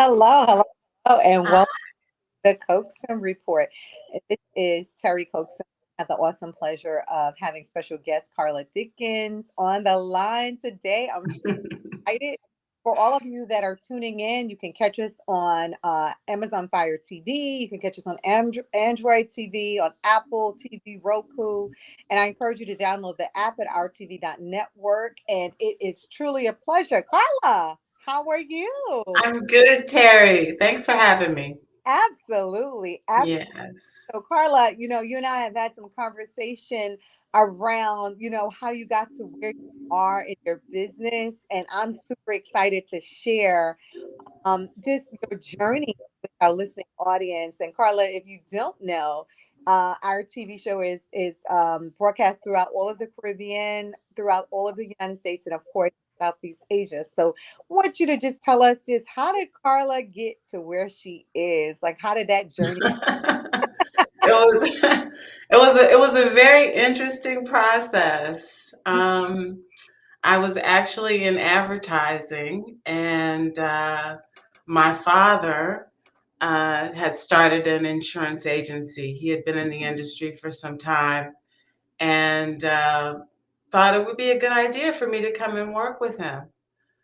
Hello, hello, hello, and Ah, welcome to the Coaxum Report. This is Terry Coaxum. I have the awesome pleasure of having special guest Carla Dickens on the line today. I'm super excited. For all of you that are tuning in, you can catch us on Amazon Fire TV. You can catch us on Android TV, on Apple TV, Roku. And I encourage you to download the app at rtv.network. And it is truly a pleasure. Carla, how are you? I'm good, Terry. Thanks for having me. Absolutely. Absolutely. Yes. So, Carla, you and I have had some conversation around, how you got to where you are in your business. And I'm super excited to share just your journey with our listening audience. And Carla, if you don't know, our TV show is broadcast throughout all of the Caribbean, throughout all of the United States, and of course Southeast Asia. So, I want you to just tell us just how did Carla get to where she is? Like, how did that journey? It was it was a very interesting process. I was actually in advertising, and my father had started an insurance agency. He had been in the industry for some time, and thought it would be a good idea for me to come and work with him.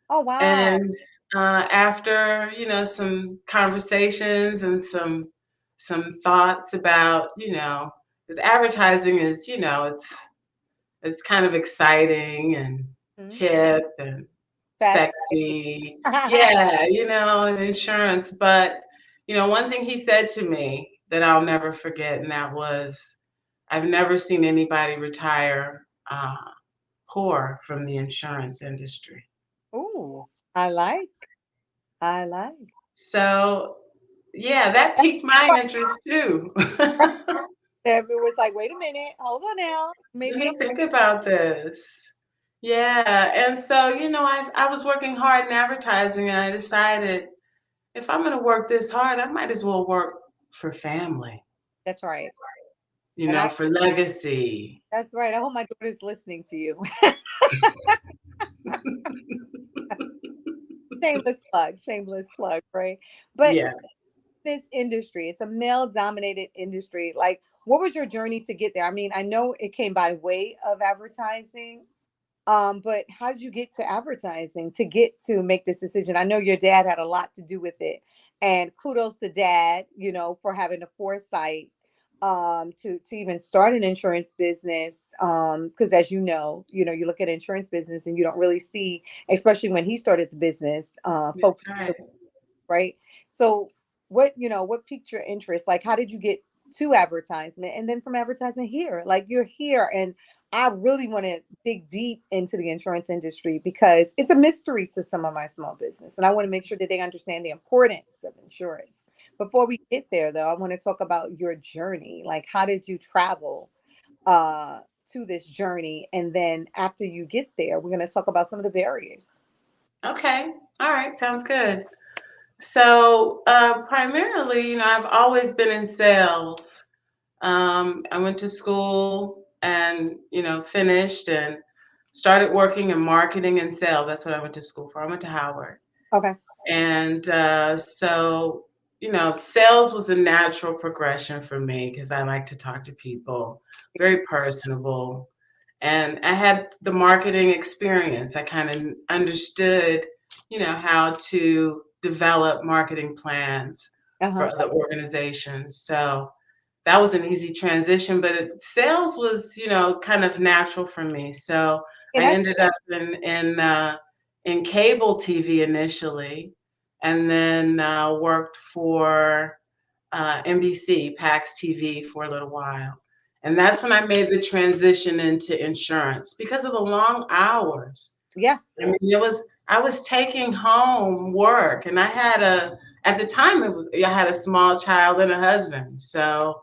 Oh, wow. And after some conversations and some thoughts about because advertising is it's kind of exciting and Mhm. hip and Fast. sexy, yeah, and insurance. But one thing he said to me that I'll never forget, and that was, I've never seen anybody retire poor from the insurance industry. Ooh, I like. I like. So, yeah, that piqued my interest too. It was like, wait a minute, hold on now. Let Maybe me think about this. Yeah, and so, I was working hard in advertising, and I decided if I'm going to work this hard, I might as well work for family, that's right. And for legacy. that's right. I hope my daughter's listening to you. Shameless plug, right? But Yeah. this industry, it's a male dominated industry. Like, what was your journey to get there? I mean, I know it came by way of advertising. But how did you get to advertising to get to make this decision? I know your dad had a lot to do with it. And kudos to dad, for having the foresight to even start an insurance business. Because as you look at insurance business and you don't really see, especially when he started the business, That's folks, right. right? So what piqued your interest? Like, how did you get to advertisement? And then from advertisement here, like you're here, and I really want to dig deep into the insurance industry because it's a mystery to some of my small business. And I want to make sure that they understand the importance of insurance. Before we get there though, I want to talk about your journey. Like, how did you travel uh to this journey? And then after you get there, we're going to talk about some of the barriers. Okay. All right. Sounds good. So, primarily, I've always been in sales. I went to school and, finished and started working in marketing and sales. That's what I went to school for. I went to Howard. Okay. And so, sales was a natural progression for me because I like to talk to people, very personable. And I had the marketing experience. I kind of understood, how to develop marketing plans for Uh-huh. other organizations. So that was an easy transition, but sales was, kind of natural for me. So And I that's ended up in cable TV initially, and then worked for NBC, PAX TV for a little while. And that's when I made the transition into insurance because of the long hours. yeah. I mean, I was taking home work, and at the time I had a small child and a husband. So,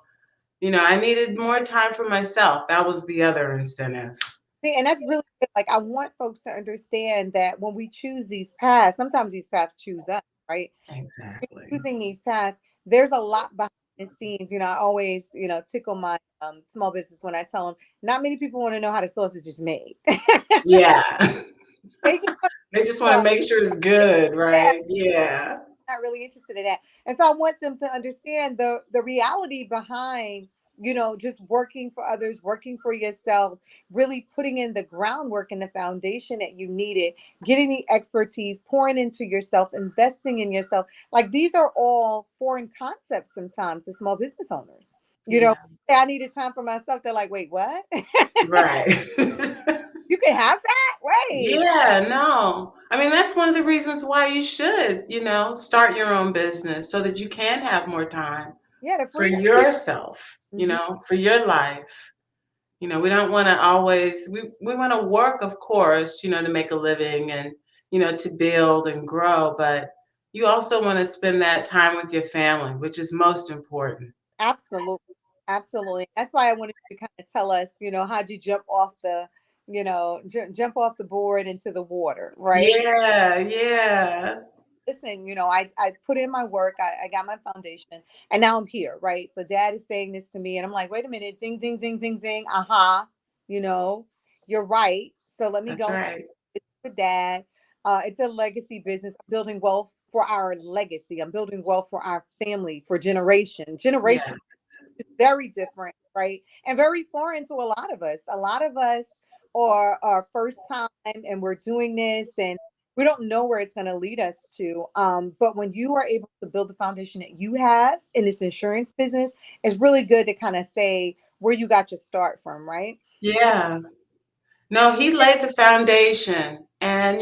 I needed more time for myself. That was the other incentive. See, and that's really good. Like, I want folks to understand that when we choose these paths, sometimes these paths choose us, right? Exactly. Choosing these paths, there's a lot behind the scenes. I always, tickle my small business when I tell them not many people want to know how the sausage is made. Yeah. They just want They just want to to make sure it's good, yeah, right? Yeah. not really interested in that. And so I want them to understand the reality behind, just working for others, working for yourself, really putting in the groundwork and the foundation that you needed, getting the expertise, pouring into yourself, investing in yourself. Like these are all foreign concepts sometimes to small business owners. You know, Yeah. say I needed time for myself. They're like, wait, what? Right. You can have that? Wait. Yeah, no. I mean, that's one of the reasons why you should, start your own business so that you can have more time Yeah, the for freedom. yourself, Hmm. for your life. We don't want to always, we want to work, of course, to make a living and, to build and grow, but you also want to spend that time with your family, which is most important. Absolutely. Absolutely. That's why I wanted you to kind of tell us, how'd you jump off jump off the board into the water, right? Yeah, yeah. Listen, I put in my work, I got my foundation, and now I'm here, right? So dad is saying this to me, and I'm like, wait a minute, ding, ding, ding, ding, ding, aha, you know, you're right. So let me That's go right. with dad. It's a legacy business. I'm building wealth for our legacy. I'm building wealth for our family, for Yeah. generation. It's very different, right? And very foreign to a lot of us. A lot of us are first time and we're doing this and we don't know where it's going to lead us to. But when you are able to build the foundation that you have in this insurance business, it's really good to kind of say where you got your start from, right? Yeah. No, he laid the foundation. And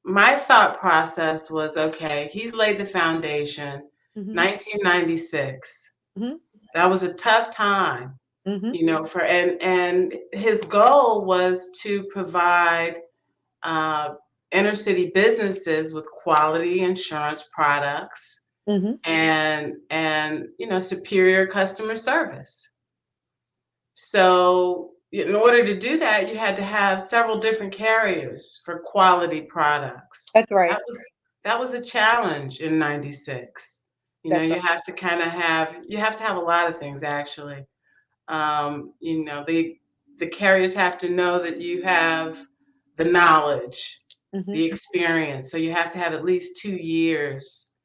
my thought process was, okay, he's laid the foundation. Mm-hmm. 1996. Mm-hmm. That was a tough time, Mm-hmm. for and his goal was to provide uh, inner city businesses with quality insurance products Mm-hmm. and superior customer service. So in order to do that, you had to have several different carriers for quality products. That's right. That was a challenge in 96. That's right. You have to have a lot of things actually. The carriers have to know that you have the knowledge, Mm-hmm. the experience. So you have to have at least 2 years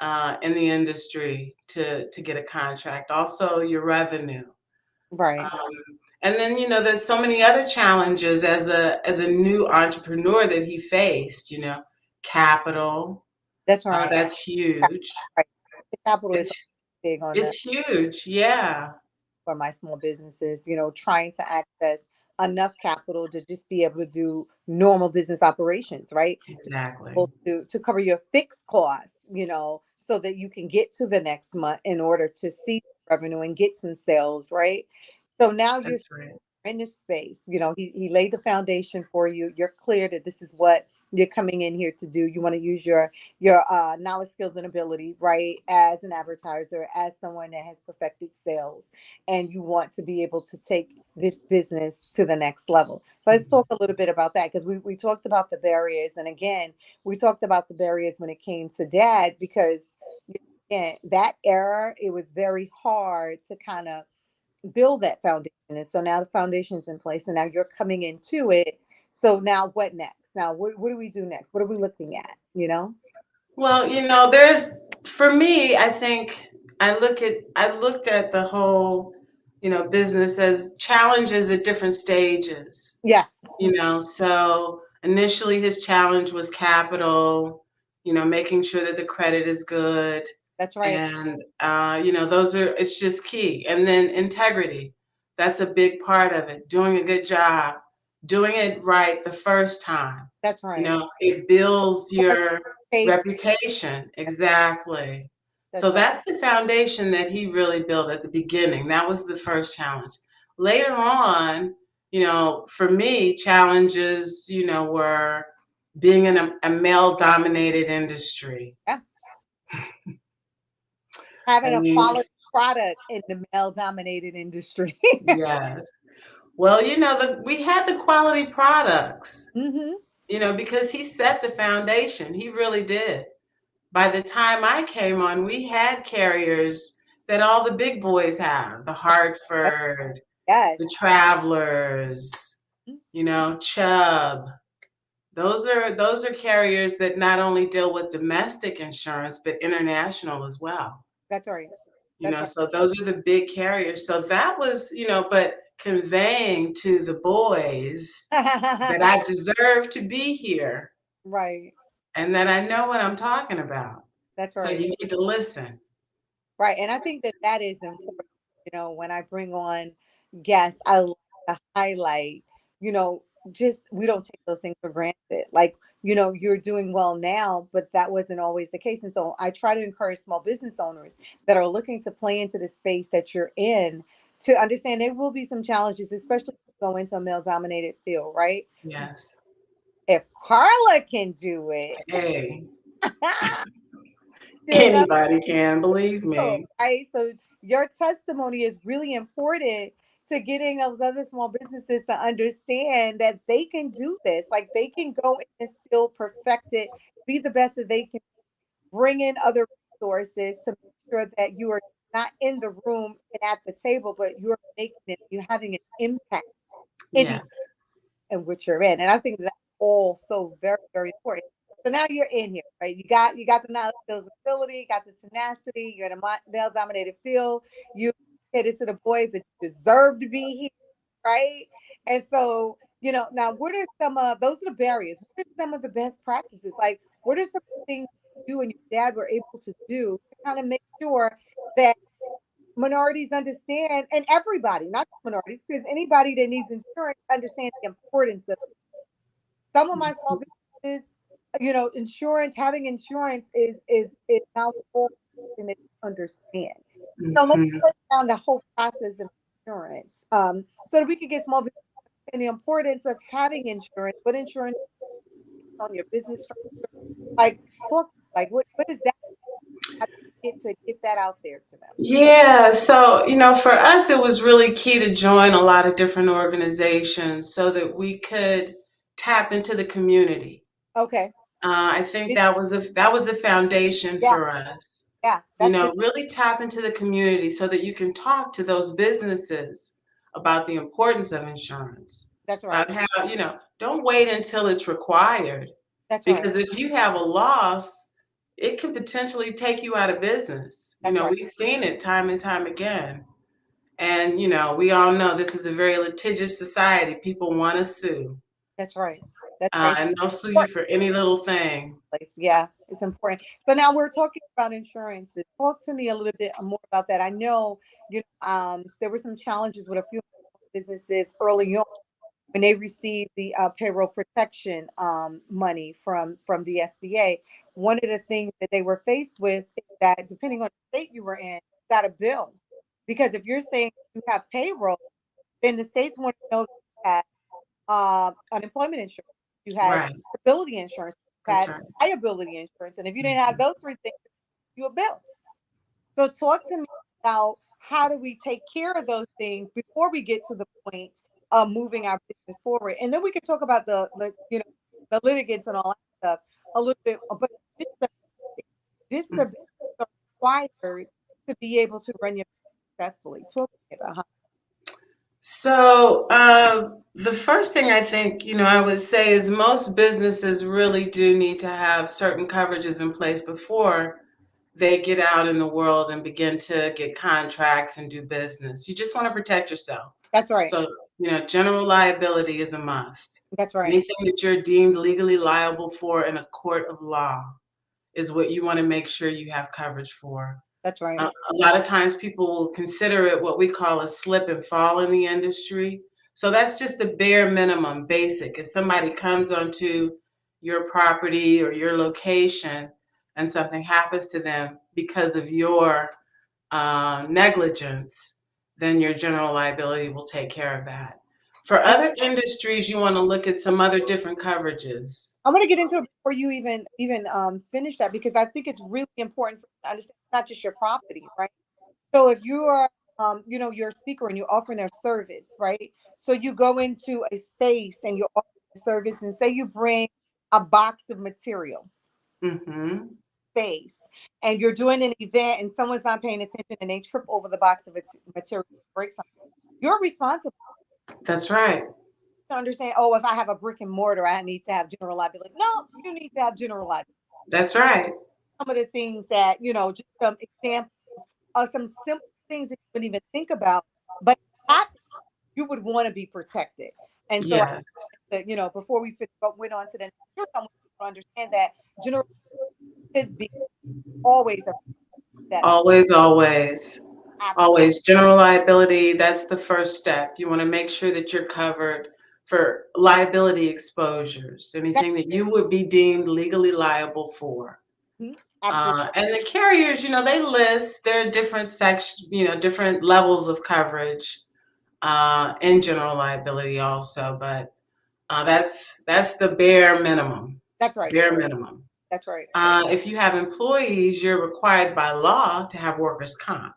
in the industry to get a contract. Also, your revenue. Right. Um, and then there's so many other challenges as a new entrepreneur that he faced. Capital. That's right. That's huge. Right. The capital is It's big on the it's huge. Yeah. for my small businesses, trying to access enough capital to just be able to do normal business operations, right? Exactly. Able to cover your fixed costs, so that you can get to the next month in order to see revenue and get some sales, right? So now you're That's right. in this space. He laid the foundation for you. You're clear that this is what you're coming in here to do. You want to use your knowledge, skills, and ability, right, as an advertiser, as someone that has perfected sales, and you want to be able to take this business to the next level. Let's talk a little bit about that because we talked about the barriers, and again, we talked about the barriers when it came to dad because again, that era it was very hard to kind of build that foundation. And so now the foundation's in place and now you're coming into it. So now what next? Now what do we do next? What are we looking at? Well, for me, I think I looked at the whole, business as challenges at different stages. Yes, So initially his challenge was capital, making sure that the credit is good. that's right. And, it's just key. And then integrity, that's a big part of it. Doing a good job, doing it right the first time. That's right. It builds Worst your case, reputation. Exactly. So that's right. that's the foundation that he really built at the beginning. That was the first challenge. Later on, for me, challenges, were being in a male dominated industry. Yeah. Having I a mean, quality product in the male dominated industry. yes. Well, we had the quality products, Hmm. because he set the foundation. He really did. By the time I came on, we had carriers that all the big boys have, the Hartford, Yes. the Travelers, Chubb. Those are carriers that not only deal with domestic insurance but international as well. That's right. You That's know, so those are the big carriers. So that was, but conveying to the boys right. that I deserve to be here Right. and that I know what I'm talking about. That's So right. you need to listen. Right. And I think that that is important. When I bring on guests, I like to highlight, you know, just we don't take those things for granted. Like, you're doing well now, but that wasn't always the case. And so I try to encourage small business owners that are looking to play into the space that you're in to understand there will be some challenges, especially if you go into a male dominated field, right? Yes. If Carla can do it, Hey, you know, anybody can, believe so, me. right? So your testimony is really important to getting those other small businesses to understand that they can do this. Like they can go in this field, perfect it, be the best that they can, bring in other resources to make sure that you are not in the room and at the table, but you're making it, you're having an impact in the Yes. and what you're in. And I think that's all so very, very important. So now you're in here, right? You got the knowledge, skills, ability, you got the tenacity, you're in a male dominated field, you headed to the boys that deserve to be here, right? And so, now what are some of those are the barriers? What are some of the best practices? Like what are some things you and your dad were able to do to kind of make sure that minorities understand, and everybody, not just minorities, because anybody that needs insurance understands the importance of some of my small businesses. Insurance, having insurance is now all and they understand. So let's Hmm. break down the whole process of insurance, so that we can get small business and the importance of having insurance. What insurance on your business structure? Like, talk like what is that? How do you get that out there to them? Yeah, so, for us, it was really key to join a lot of different organizations so that we could tap into the community. Okay. I think It- that was a foundation yeah, for us. yeah, that's good. Really tap into the community so that you can talk to those businesses about the importance of insurance. That's right. About how, don't wait until it's required That's right. because if you have a loss, it could potentially take you out of business. That's right. We've seen it time and time again. And, we all know this is a very litigious society. People want to sue, That's right. That's right. and they'll sue you Important for any little thing. place. Yeah, it's important. So now we're talking about insurances. Talk to me a little bit more about that. I know, there were some challenges with a few businesses early on when they received the payroll protection money from the SBA. One of the things that they were faced with is that depending on the state you were in, you got a bill. Because if you're saying you have payroll, then the states want to know that unemployment insurance, you had Right. disability insurance, you That's had right. liability insurance, and if you didn't have Mhm. those three things, you a bill. So talk to me about how do we take care of those things before we get to the point of moving our business forward, and then we can talk about the litigants and all that stuff a little bit, but just the just the basics are required to be able to run your business successfully. Talk to me about how. So, the first thing I think, I would say is most businesses really do need to have certain coverages in place before they get out in the world and begin to get contracts and do business. You just want to protect yourself. That's right. So, general liability is a must. That's right. Anything that you're deemed legally liable for in a court of law is what you want to make sure you have coverage for. That's A, right. a lot of times people will consider it what we call a slip and fall in the industry. So that's just the bare minimum, basic. If somebody comes onto your property or your location and something happens to them because of your negligence, then your general liability will take care of that. For other industries, you want to look at some other different coverages. I want to get into it before you even finish that, because I think it's really important for you to understand it's not just your property, right? So if you are you're a speaker and you're offering a service, right? So you go into a space and you're offering a service, and say you bring a box of material Hmm. space, and you're doing an event and someone's not paying attention and they trip over the box of material, break something. You're responsible. That's right. to understand, oh, if I have a brick and mortar, I need to have general liability. No, you need to have general liability. That's right. Some of the things that, just some examples of some simple things that you wouldn't even think about, but that you would want to be protected. And so, Yes. before we went on to the next, I want you to understand that general should be always a step. Always, always, Absolutely. always. General liability, that's the first step. You want to make sure that you're covered for liability exposures, That, anything that you would be deemed legally liable for. absolutely. And the carriers, they list there are different sections, different levels of coverage in general liability also, but that's the bare minimum. That's right. Bare minimum. That's right. If you have employees, you're required by law to have workers' comp.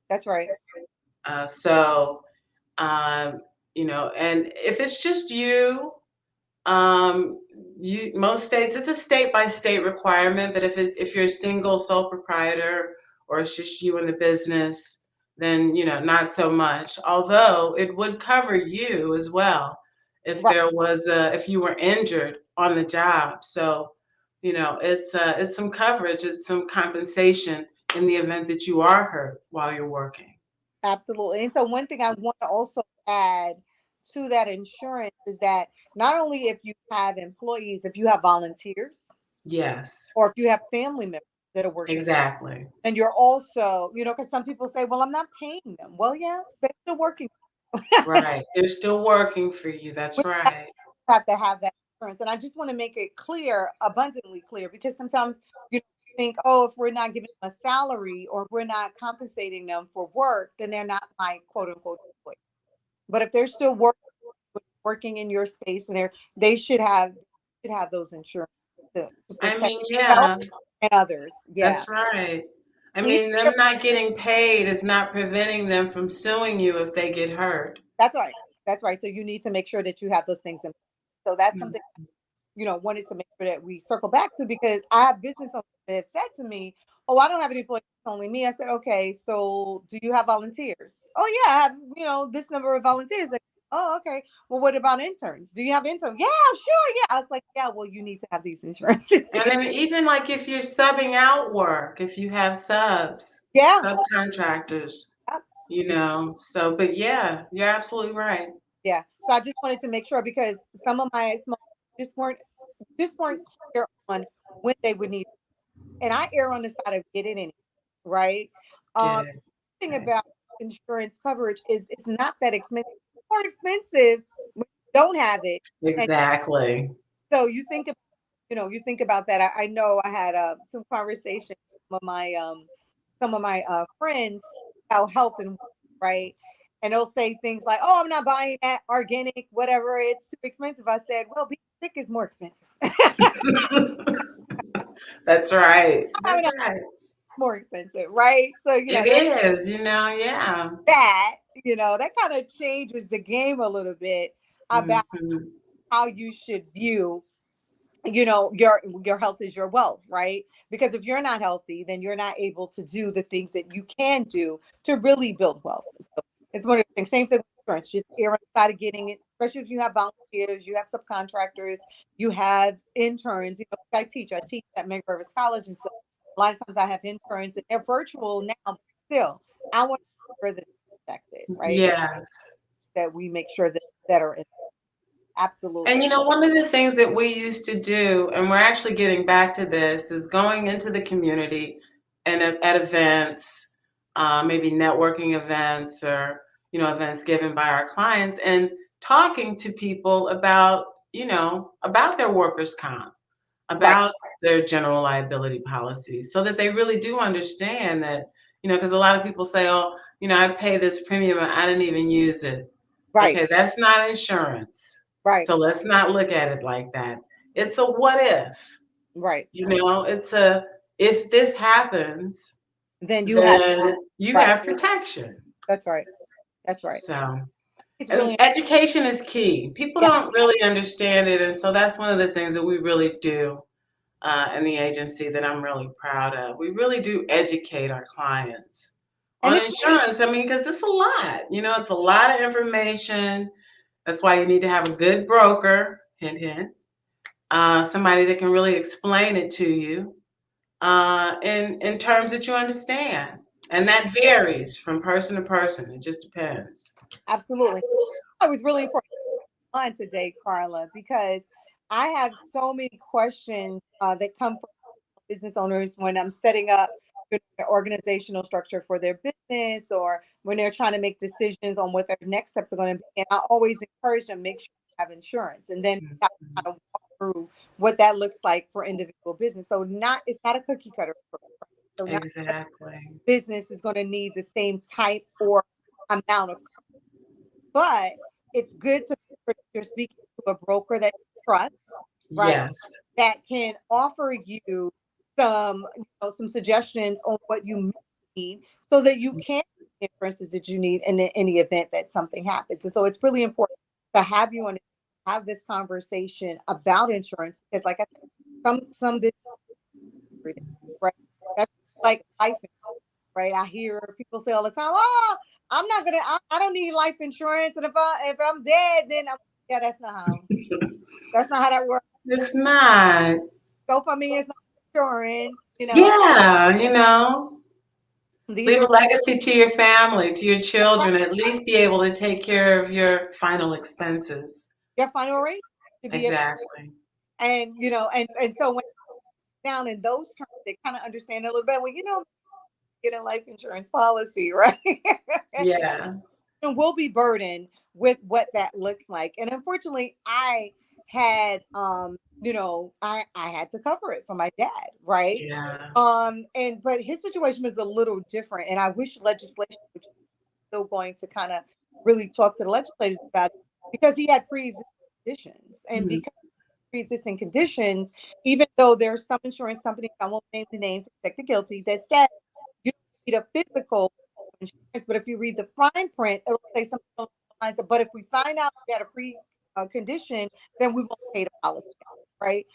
That's right. So, um, and if it's just you, um, most states it's a state by state requirement. But if you're a single sole proprietor or it's just you in the business, then not so much. Although it would cover you as well Right. if you were injured on the job. So it's some coverage, it's some compensation in the event that you are hurt while you're working. Absolutely. And so one thing I want to also add to that insurance is that not only if you have employees, if you have volunteers Yes, or if you have family members that are working, exactly. and you're also, because some people say, well, I'm not paying them. Well, yeah, they're still working. Right. They're still working for you. That's We right. have to have that insurance. And I just want to make it clear, abundantly clear, because sometimes you think, oh, if we're not giving them a salary or if we're not compensating them for work, then they're not my quote unquote employee. But if they're still working in your space, and they should have those insurance to I protect mean, themselves yeah, and others. Yeah. that's right. I Even mean, them not getting paid is not preventing them from suing you if they get hurt. That's right. That's right. So you need to make sure that you have those things in place. So that's Mm. something, wanted to make sure that we circle back to, because I have business owners that have said to me, "Oh, I don't have any employees, it's only me." I said, "Okay, so do you have volunteers?" "Oh yeah, I have, this number of volunteers." Like, "Oh, okay. Well, what about interns? Do you have interns?" "Yeah, sure, yeah." I was like, "Yeah, well, you need to have these insurances." And then even like if you're subbing out work, if you have Yeah. subcontractors, Yeah. so, but yeah, you're absolutely right. Yeah. So I just wanted to make sure, because some of my small just weren't clear on when they would need, and I err on the side of get it in, right? Get Um, it. thing about insurance coverage is it's not that expensive. It's more expensive when you don't have it, and Exactly. so you think about that. I know I had some conversation with some of my friends about health and wellness, right? And they'll say things like, "Oh, I'm not buying that organic, whatever. It's too expensive." I said, "Well, being sick is more expensive." That's right. Having That's a right. more expensive, right? So It there's is, yeah. that. That kind of changes the game a little bit about Hmm. how you should view your health is your wealth, right? Because if you're not healthy, then you're not able to do the things that you can do to really build wealth. So it's one of the things. Same thing with insurance. Just err on the side of getting it, especially if you have volunteers, you have subcontractors, you have interns. I teach at Medgar College, and so a lot of times I have interns, and they're virtual now, but still I want to make sure that they're protected, right? Yes. That we make sure that are in, And absolutely. one of the things that we used to do, and we're actually getting back to this, is going into the community and at events, maybe networking events or, events given by our clients and talking to people about their workers' comp, Right, about their general liability policies so that they really do understand that, because a lot of people say, oh, I pay this premium and I didn't even use it. right, Okay, that's not insurance. right, So let's not look at it like that. It's a what if, right. it's a if this happens, Then you have, then you right. have protection. That's right. That's right. So, It's and really, education is key. People yeah. don't really understand it. And so that's one of the things that we really do in the agency that I'm really proud of. We really do educate our clients And on it's insurance. I mean, because it's a lot, it's a lot of information. That's why you need to have a good broker, hint, hint, somebody that can really explain it to you in terms that you understand. And that varies from person to person. It just depends. Absolutely. It was really important on today, Carla, because I have so many questions that come from business owners when I'm setting up their organizational structure for their business or when they're trying to make decisions on what their next steps are going to be. And I always encourage them make sure you have insurance, and then kind of walk through what that looks like for individual business. So not it's not a cookie cutter approach, right? So not Exactly. business is going to need the same type or amount of, but it's good to make sure that you're speaking to a broker that you trust, right? Yes, That can offer you some suggestions on what you need so that you can get the insurances that you need in the event that something happens. And so it's really important to have you on have this conversation about insurance because like I said, some business, right? That's like life insurance, right? I hear people say all the time, "Oh, I don't need life insurance, and if I'm dead, then yeah, that's not how that works. it's not. GoFundMe is not insurance, Yeah, these leave a are legacy to your family, to your children, at least be able to take care of your final expenses. your final rate to be able, Exactly. and and so when down in those terms, they kind of understand a little bit. Well, get a life insurance policy, right? Yeah. And we'll be burdened with what that looks like. And unfortunately, I had I had to cover it for my dad, right? Yeah. And but his situation was a little different, and I wish legislation was still going to kind of really talk to the legislators about it because he had pre-existing conditions, and Mhm. because pre-existing conditions, even though there's some insurance companies, I won't name the names, protect the guilty, that said you don't need a physical insurance, but if you read the fine print, it'll say something along the lines of, but if we find out you had a pre condition, then we won't pay the policy out, right?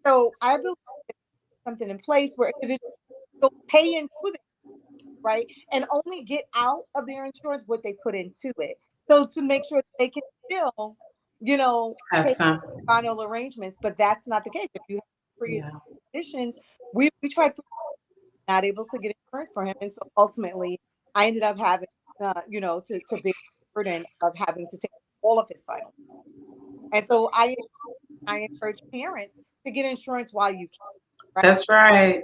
So I believe something in place where individuals will pay into it, right? And only get out of their insurance what they put into it. So to make sure that they can still, Have take something. final arrangements, but that's not the case. If you have pre Yeah. conditions, we tried not able to get insurance for him. And so ultimately I ended up having to bear the burden of having to take all of his final. And so I encourage parents to get insurance while you can, right? That's right.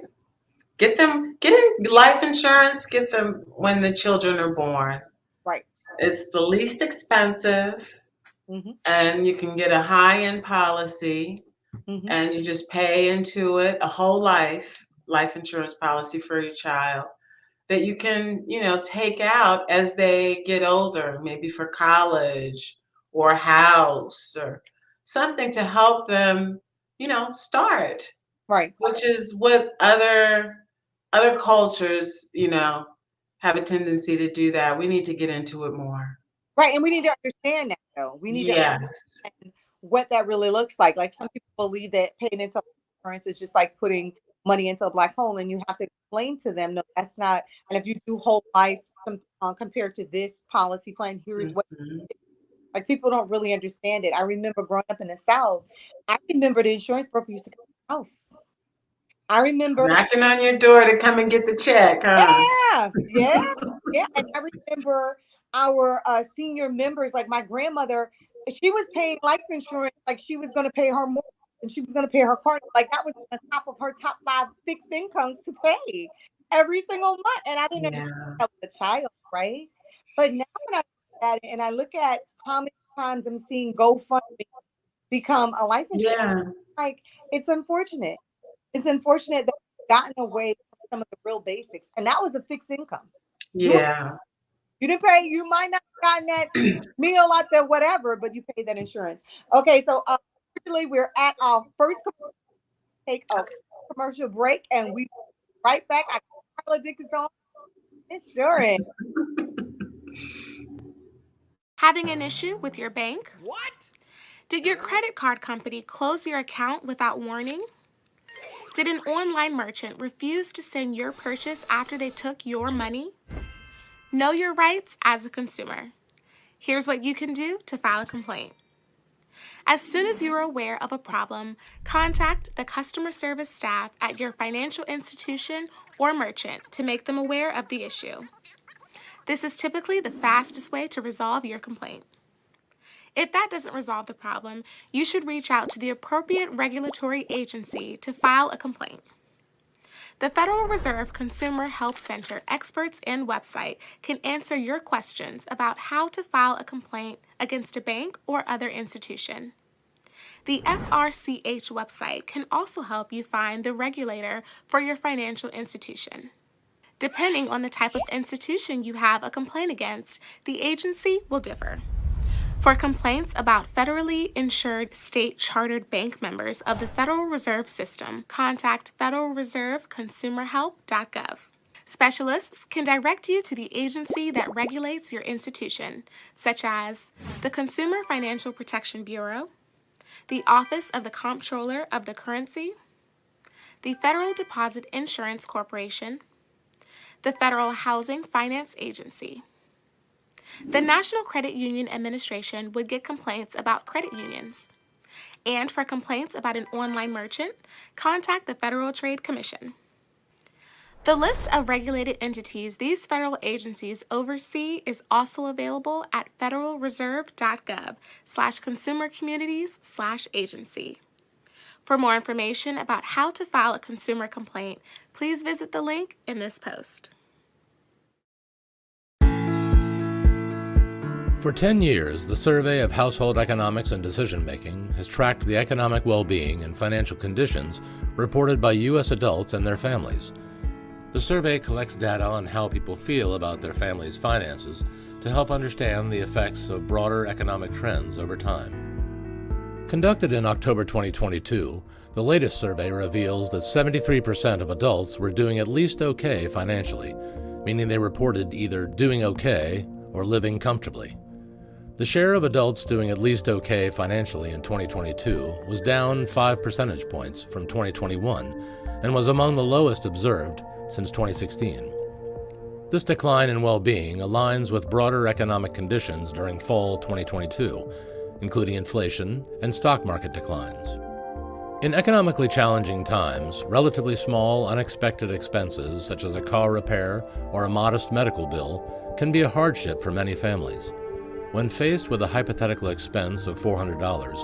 Get in life insurance, get them when the children are born. Right. It's the least expensive Hmm. and you can get a high end policy Hmm. and you just pay into it a whole life insurance policy for your child that you can, take out as they get older, maybe for college or a house or something to help them, start, Right. which is what other cultures, have a tendency to do that. We need to get into it more. Right. And we need to understand that though. We need to Yes. understand what that really looks like. Like some people believe that paying into insurance is just like putting money into a black hole, and you have to explain to them, no, that's not. And if you do whole life compared to this policy plan, here is what. Mhm. Like people don't really understand it. I remember growing up in the South. I remember the insurance broker used to come to the house. I remember, Knocking on your door to come and get the check, huh? yeah, yeah, yeah. And I remember our senior members, like my grandmother, she was paying life insurance like she was going to pay her mortgage and she was going to pay her car. Like that was on top of her top five fixed incomes to pay every single month. And I didn't understand Yeah. that was a child, right? But now when I look at it and I look at how many times I'm seeing GoFundMe become a life insurance, Yeah. like it's unfortunate. It's unfortunate that we've gotten away from some of the real basics, and that was a fixed income. You Yeah. you didn't pay. You might not have gotten that meal out there, whatever, but you paid that insurance. Okay, so unfortunately, we're at our first take a commercial break, and we right back. I got Carla Dickinson on insurance. Having an issue with your bank? What? Did your credit card company close your account without warning? Did an online merchant refuse to send your purchase after they took your money? Know your rights as a consumer. Here's what you can do to file a complaint. As soon as you are aware of a problem, contact the customer service staff at your financial institution or merchant to make them aware of the issue. This is typically the fastest way to resolve your complaint. If that doesn't resolve the problem, you should reach out to the appropriate regulatory agency to file a complaint. The Federal Reserve Consumer Help Center experts and website can answer your questions about how to file a complaint against a bank or other institution. The FRCH website can also help you find the regulator for your financial institution. Depending on the type of institution you have a complaint against, the agency will differ. For complaints about federally insured state-chartered bank members of the Federal Reserve System, contact federalreserveconsumerhelp.gov. Specialists can direct you to the agency that regulates your institution, such as the Consumer Financial Protection Bureau, the Office of the Comptroller of the Currency, the Federal Deposit Insurance Corporation, the Federal Housing Finance Agency. The National Credit Union Administration would get complaints about credit unions. And for complaints about an online merchant, contact the Federal Trade Commission. The list of regulated entities these federal agencies oversee is also available at federalreserve.gov/consumercommunities/agency. For more information about how to file a consumer complaint, please visit the link in this post. For 10 years, the Survey of Household Economics and Decision-Making has tracked the economic well-being and financial conditions reported by U.S. adults and their families. The survey collects data on how people feel about their family's finances to help understand the effects of broader economic trends over time. Conducted in October 2022, the latest survey reveals that 73% of adults were doing at least okay financially, meaning they reported either doing okay or living comfortably. The share of adults doing at least okay financially in 2022 was down 5 percentage points from 2021 and was among the lowest observed since 2016. This decline in well-being aligns with broader economic conditions during fall 2022, including inflation and stock market declines. In economically challenging times, relatively small, unexpected expenses such as a car repair or a modest medical bill can be a hardship for many families. When faced with a hypothetical expense of $400,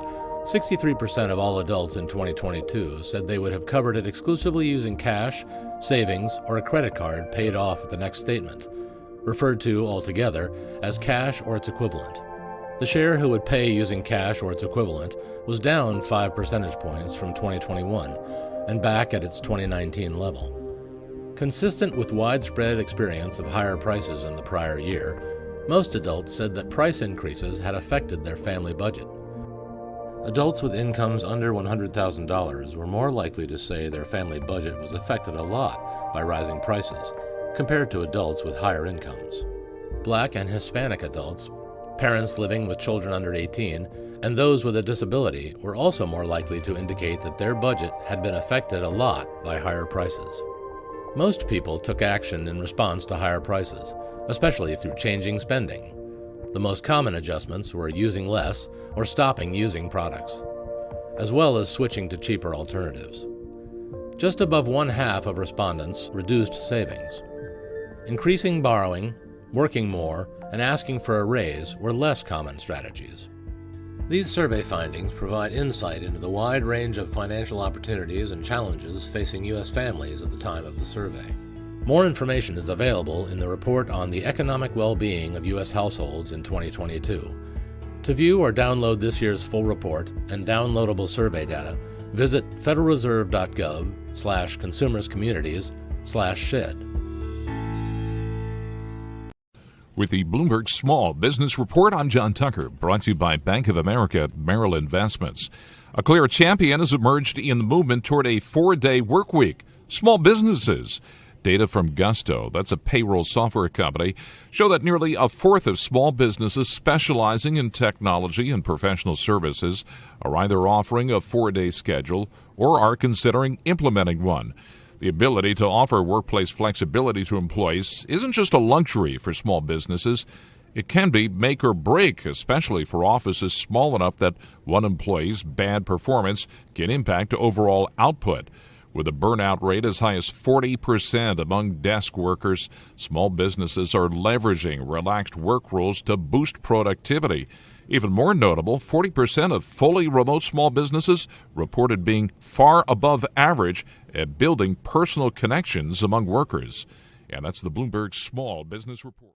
63% of all adults in 2022 said they would have covered it exclusively using cash, savings, or a credit card paid off at the next statement, referred to altogether as cash or its equivalent. The share who would pay using cash or its equivalent was down 5 percentage points from 2021 and back at its 2019 level. Consistent with widespread experience of higher prices in the prior year, most adults said that price increases had affected their family budget. Adults with incomes under $100,000 were more likely to say their family budget was affected a lot by rising prices, compared to adults with higher incomes. Black and Hispanic adults, parents living with children under 18, and those with a disability were also more likely to indicate that their budget had been affected a lot by higher prices. Most people took action in response to higher prices, especially through changing spending. The most common adjustments were using less or stopping using products, as well as switching to cheaper alternatives. Just above 1/2 of respondents reduced savings. Increasing borrowing, working more, and asking for a raise were less common strategies. These survey findings provide insight into the wide range of financial opportunities and challenges facing U.S. families at the time of the survey. More information is available in the report on the economic well-being of U.S. households in 2022. To view or download this year's full report and downloadable survey data, visit federalreserve.gov/consumerscommunities/shed. With the Bloomberg Small Business Report, I'm John Tucker, brought to you by Bank of America Merrill Investments. A clear champion has emerged in the movement toward a 4-day work week. Small businesses. Data from Gusto, that's a payroll software company, show that nearly a fourth of small businesses specializing in technology and professional services are either offering a 4-day schedule or are considering implementing one. The ability to offer workplace flexibility to employees isn't just a luxury for small businesses. It can be make or break, especially for offices small enough that one employee's bad performance can impact overall output. With a burnout rate as high as 40% among desk workers, small businesses are leveraging relaxed work rules to boost productivity. Even more notable, 40% of fully remote small businesses reported being far above average at building personal connections among workers. And that's the Bloomberg Small Business Report.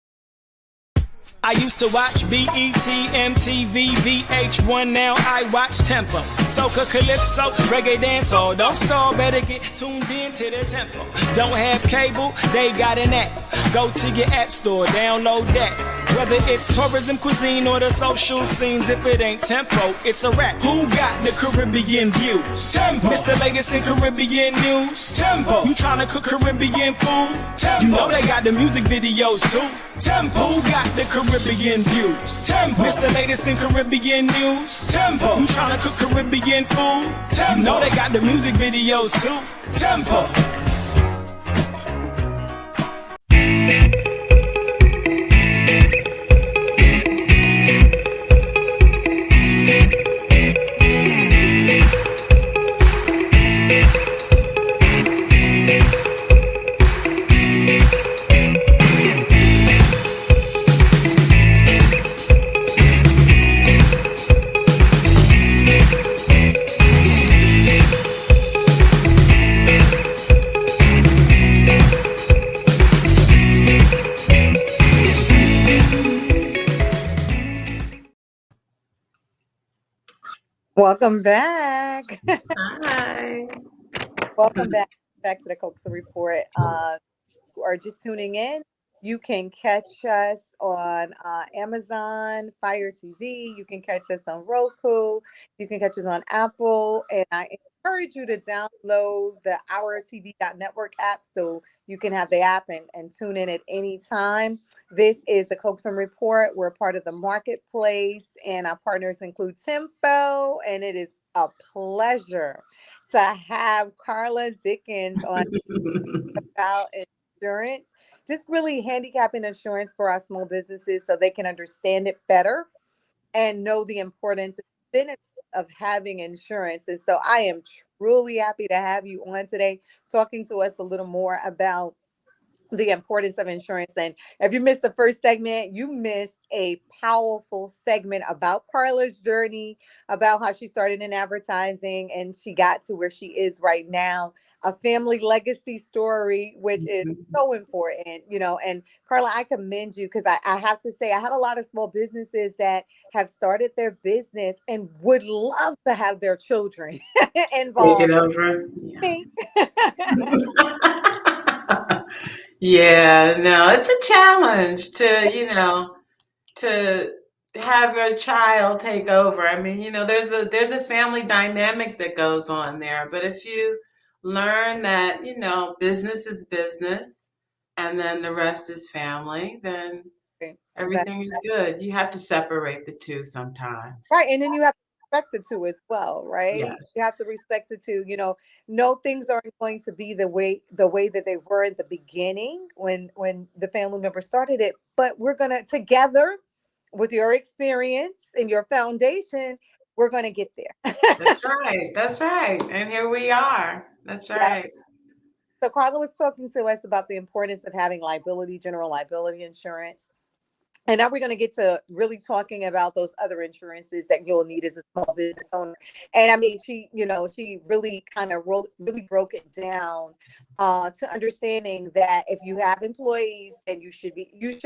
I used to watch BET, MTV, VH1, now I watch Tempo. Soca, Calypso, Reggae Dance, don't stall, better get tuned in to the Tempo. Don't have cable, they got an app. Go to your app store, download that. Whether it's tourism, cuisine, or the social scenes, if it ain't Tempo, it's a rap. Who got the Caribbean views? Tempo. It's the latest in Caribbean news. Tempo. You tryna cook Caribbean food? Tempo. You know they got the music videos too. Tempo. Who got the Caribbean views? Tempo. It's the latest in Caribbean news. Tempo. You tryna cook Caribbean food? Tempo. You know they got the music videos too. Tempo. Welcome back. Hi. Welcome back to the Coaxum Report. You are just tuning in. You can catch us on Amazon Fire TV. You can catch us on Roku. You can catch us on Apple. And I encourage you to download the OurTV.network app so you can have the app and tune in at any time. This is the Coaxum Report. We're part of the marketplace, and our partners include Tempo. And it is a pleasure to have Carla Dickens on about insurance, just really handicapping insurance for our small businesses so they can understand it better and know the importance and benefits of having insurance. And so I am truly happy to have you on today, talking to us a little more about the importance of insurance. And if you missed the first segment, you missed a powerful segment about Carla's journey, about how she started in advertising and she got to where she is right now, a family legacy story, which is so important, and Carla, I commend you because I have to say, I have a lot of small businesses that have started their business and would love to have their children Take involved. it over. Yeah, no, it's a challenge to have your child take over. I mean, there's a family dynamic that goes on there. But if you learn that, business is business and then the rest is family, then That, everything is good. You have to separate the two sometimes. right. And then you have to respect it too as well, right? Yes. You have to respect it too. No, things aren't going to be the way that they were at the beginning when the family member started it. But we're gonna together with your experience and your foundation, we're gonna get there. That's right. That's right. And here we are. That's Yeah. right. So Carla was talking to us about the importance of having general liability insurance. And now we're going to get to really talking about those other insurances that you'll need as a small business owner. And I mean, she really kind of really broke it down to understanding that if you have employees, then you should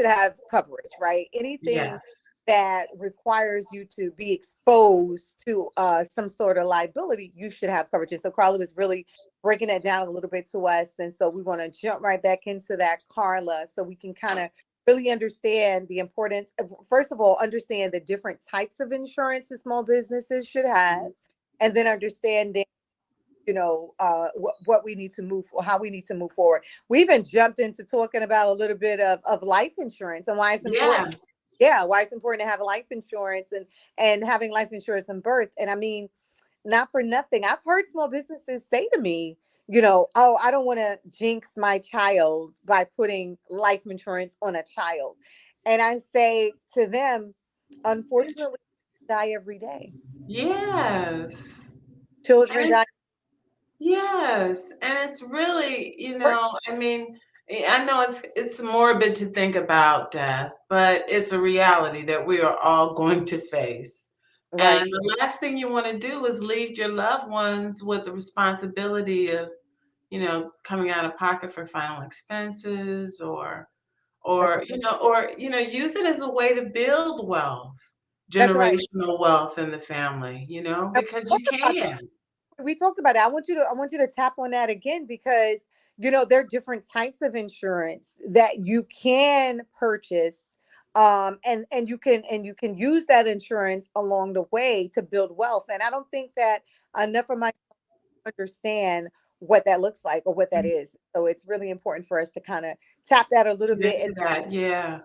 have coverage, right? Anything Yes. that requires you to be exposed to some sort of liability, you should have coverage. And so Carla was really breaking that down a little bit to us. And so we want to jump right back into that, Carla, so we can kind of really understand the importance of, first of all, understand the different types of insurance that small businesses should have, and then understanding, what we need to move, or how we need to move forward. We even jumped into talking about a little bit of life insurance and why it's important. Yeah, why it's important to have a life insurance and having life insurance and birth. And I mean, not for nothing, I've heard small businesses say to me, oh, I don't want to jinx my child by putting life insurance on a child. And I say to them, unfortunately, die every day. Yes. Children And die. yes, and it's really, I mean, I know it's morbid to think about death, but it's a reality that we are all going to face. And Right. the last thing you want to do is leave your loved ones with the responsibility of, coming out of pocket for final expenses That's or right. use it as a way to build wealth, That's right. generational wealth in the family, And because we you talked about can. we talked about it. I want you to tap on that again because there are different types of insurance that you can purchase, and you can use that insurance along the way to build wealth. And I don't think that enough of my understand what that looks like or what that is. So it's really important for us to kind of tap that a little Get bit in into that, yeah.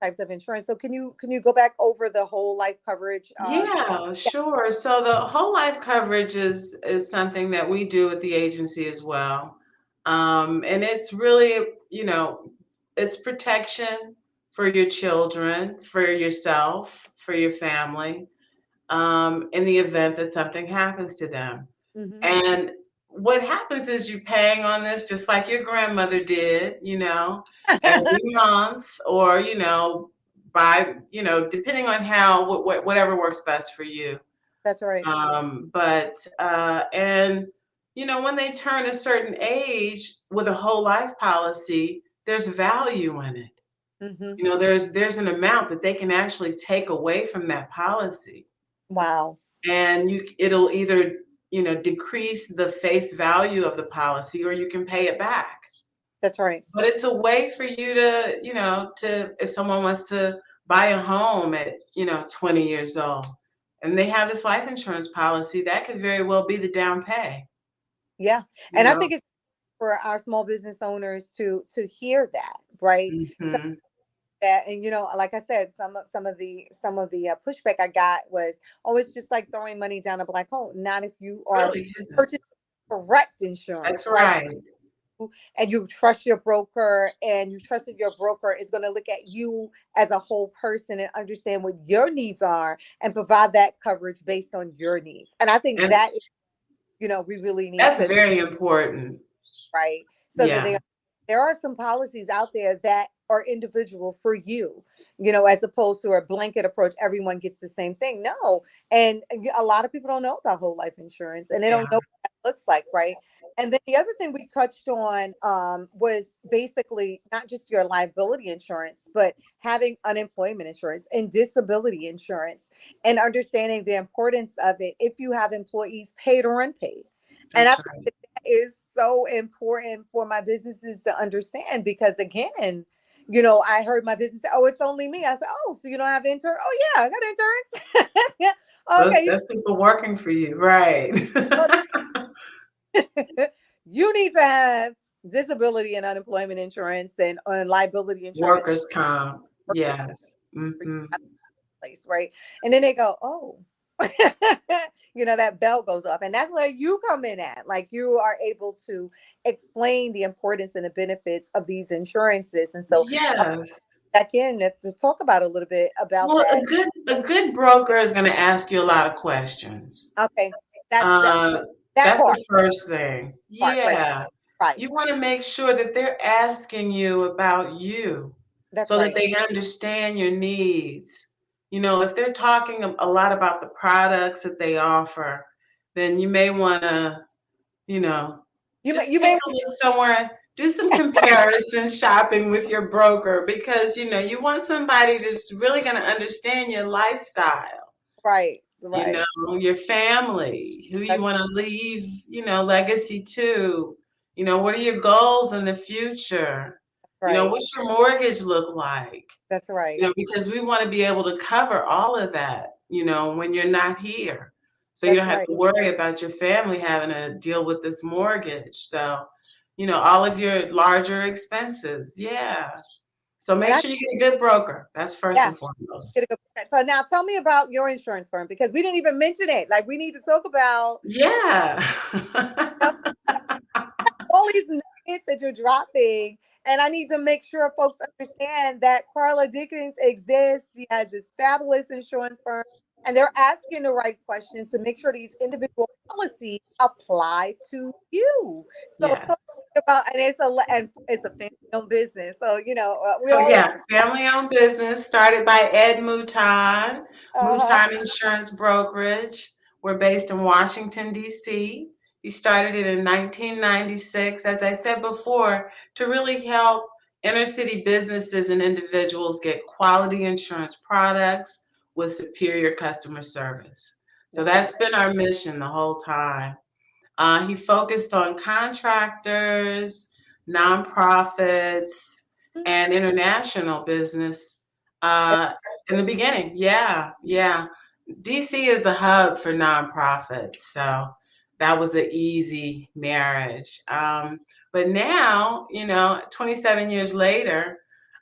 types of insurance. So can you go back over the whole life coverage? Yeah, Yeah. sure. So the whole life coverage is something that we do at the agency as well. And it's really, it's protection for your children, for yourself, for your family, in the event that something happens to them. Hmm. And what happens is you're paying on this just like your grandmother did, every month or, by, depending on how, whatever works best for you. That's right. And, when they turn a certain age with a whole life policy, there's value in it. Hmm. There's an amount that they can actually take away from that policy Wow. and it'll either decrease the face value of the policy or you can pay it back, That's right. but it's a way for you to if someone wants to buy a home at 20 years old and they have this life insurance policy that could very well be the down pay Yeah. you And I know think it's for our small business owners to hear that, right? So hmm that, and like I said, some of the pushback I got was, oh, it's just like throwing money down a black hole. Not if you are really isn't. purchasing correct That's insurance, right? right. And you trust your broker, and you trust that your broker is going to look at you as a whole person and understand what your needs are and provide that coverage based on your needs. And I think And that is, we really need that's to, very important. right? So that Yeah, there are some policies out there that are individual for you, as opposed to a blanket approach. Everyone gets the same thing. No. And a lot of people don't know about whole life insurance and they yeah, don't know what that looks like, right? And then the other thing we touched on was basically not just your liability insurance, but having unemployment insurance and disability insurance and understanding the importance of it if you have employees paid or unpaid. And I that's think right. that is so important for my businesses to understand because again, I heard my business say, "Oh, it's only me." I said, "Oh, so you don't have intern?" "Oh yeah, I got insurance." Yeah. That's, Okay, that's people working for you, right? you need to have disability and unemployment insurance and liability insurance, Workers' comp. workers' Yes. Hmm. place, right? And then they go, "Oh." That bell goes off. And that's where you come in at. Like you are able to explain the importance and the benefits of these insurances. And so Yes. back in to talk about a little bit about Well, a that. good broker is going to ask you a lot of questions. Okay. That's Uh, that that's part. the first thing. Part, right. Yeah. Right. You want to make sure that they're asking you about you That's so that right. they understand your needs. If they're talking a lot about the products that they offer, then you may want to, you know, just You take may a look somewhere, do some comparison shopping with your broker because, you want somebody that's really going to understand your lifestyle, right. Right. your family, who you That's want to leave, legacy to. What are your goals in the future? right. What's your mortgage look like? That's right. Because we want to be able to cover all of that, when you're not here. So you That's don't have right. to worry about your family having to deal with this mortgage. So, all of your larger expenses. Yeah. So And make I sure you get a good broker. That's first yeah. and foremost. Get a good so now tell me about your insurance firm because we didn't even mention it. Like we need to talk about Yeah. all these names hints that you're dropping. And I need to make sure folks understand that Carla Dickens exists. She has this fabulous insurance firm, and they're asking the right questions to make sure these individual policies apply to you. So Yes. talk about, and it's a family-owned business. So we So all yeah, family-owned business started by Ed Mouton, uh-huh. Mouton Insurance Brokerage. We're based in Washington, D.C. He started it in 1996, as I said before, to really help inner city businesses and individuals get quality insurance products with superior customer service. So That's right. that's been our mission the whole time. He focused on contractors, nonprofits, and international business uh, in the beginning. Yeah, yeah. DC is a hub for nonprofits, so that was an easy marriage. But now, 27 years later,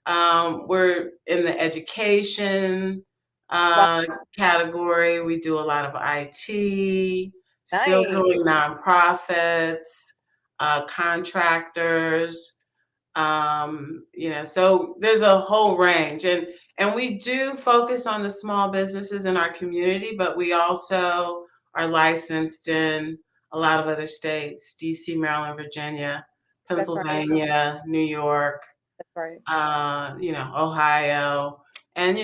we're in the education Wow, uh, category. We do a lot of IT, still nice. doing nonprofits, contractors. So there's a whole range, and we do focus on the small businesses in our community, but we also are licensed in a lot of other states: DC, Maryland, Virginia, That's right. Pennsylvania, New York, That's right. Ohio, and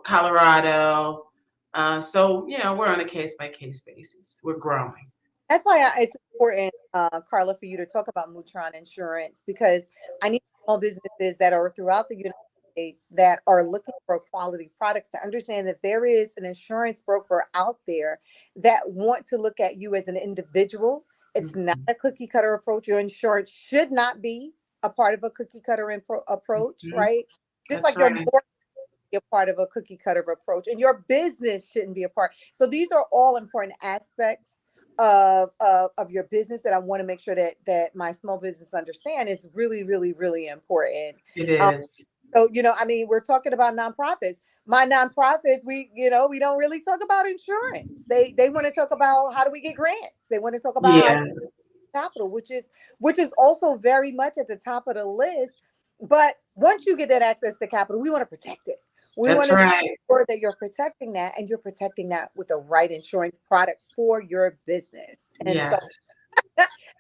Colorado. So we're on a case by case basis. We're growing. That's why it's important, Carla, for you to talk about Mutron Insurance, because I need small businesses that are throughout the United States that are looking for quality products to understand that there is an insurance broker out there that want to look at you as an individual. It's not Mhm. a cookie cutter approach. Your insurance should not be a part of a cookie cutter approach, Mhm. right? Just That's like your right. be a part of a cookie cutter approach, and your business shouldn't be a part. So these are all important aspects of your business that I want to make sure that my small business understand is really, really, really important. It Um, is. so I mean, we're talking about nonprofits. My nonprofits, we don't really talk about insurance. They want to talk about how do we get grants. They want to talk about how Yeah. capital, which is also very much at the top of the list. But once you get that access to capital, we want to protect it. We That's want to make right. sure that you're protecting that, and you're protecting that with the right insurance product for your business. And so Yes.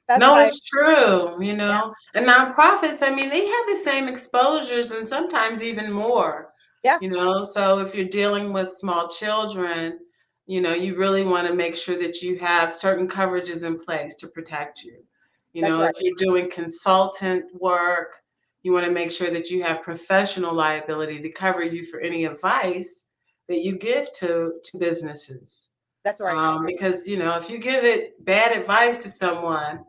that's No, why, it's true, yeah, And nonprofits, I mean, they have the same exposures and sometimes even more, yeah, So if you're dealing with small children, you really want to make sure that you have certain coverages in place to protect you. that's right, If you're doing consultant work, you want to make sure that you have professional liability to cover you for any advice that you give to businesses. that's right. Because if you give it bad advice to someone